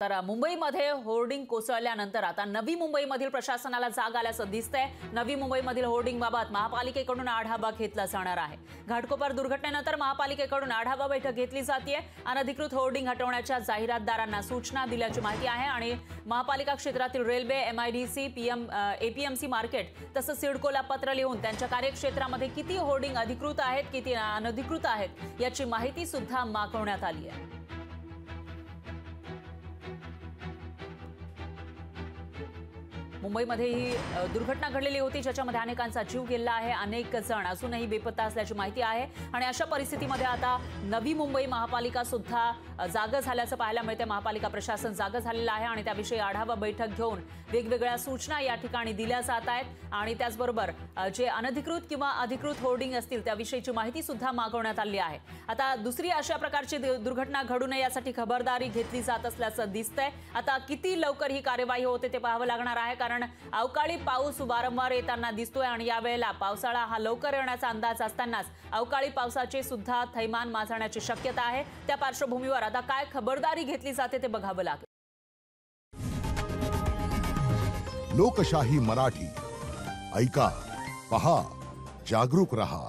तर मुंबईमध्ये होर्डिंग कोसळल्यानंतर आता नवी मुंबईमधील प्रशासनाला जाग आल्याचं दिसतंय। नवी मुंबईमधील होर्डिंगबाबत महापालिकेकडून आढावा घेतला जाणार आहे। घाटकोपर दुर्घटनेनंतर महापालिकेकडून आढावा बैठक घेतली जातेय। अनधिकृत होर्डिंग हटवण्याच्या जाहिरातदारांना सूचना दिल्याची माहिती आहे आणि महापालिका क्षेत्रातील रेल्वे, एमआयडीसी, एपीएमसी मार्केट तसंच सिडकोला पत्र लिहून त्यांच्या कार्यक्षेत्रामध्ये किती होर्डिंग अधिकृत आहेत, किती अनधिकृत आहेत याची माहिती सुद्धा मागवण्यात आली आहे। मुंबईमध्ये ही दुर्घटना घडलेली होती ज्याच्यामध्ये अनेकांचा जीव गेला आहे। अनेक जण अजूनही बेपत्ता असल्याची माहिती आहे आणि अशा परिस्थितीमध्ये आता नवी मुंबई महापालिका सुद्धा जाग झाल्याचं पाहायला मिळते। महापालिका प्रशासन जाग झालेलं आहे आणि त्याविषयी आढावा बैठक घेऊन वेगवेगळ्या सूचना या ठिकाणी दिल्या जात आहेत आणि त्याचबरोबर जे अनधिकृत किंवा अधिकृत होर्डिंग असतील त्याविषयीची माहिती सुद्धा मागवण्यात आली आहे। आता दुसरी अशा प्रकारची दुर्घटना घडू नये यासाठी खबरदारी घेतली जात असल्याचं दिसतंय। आता किती लवकर ही कार्यवाही होते ते पाहावं लागणार आहे, कारण अवकाळी पाऊस वारंवार येताना दिसतोय आणि यावेळेला पावसाळा हा लवकर येण्याचा अंदाज असतानाच अवकाळी पावसाचे सुद्धा थैमान माजण्याची शक्यता आहे। त्या पार्श्वभूमीवर आता काय खबरदारी घेतली जाते ते बघावं लागेल। लोकशाही मराठी ऐका, पहा, जागरूक रहा।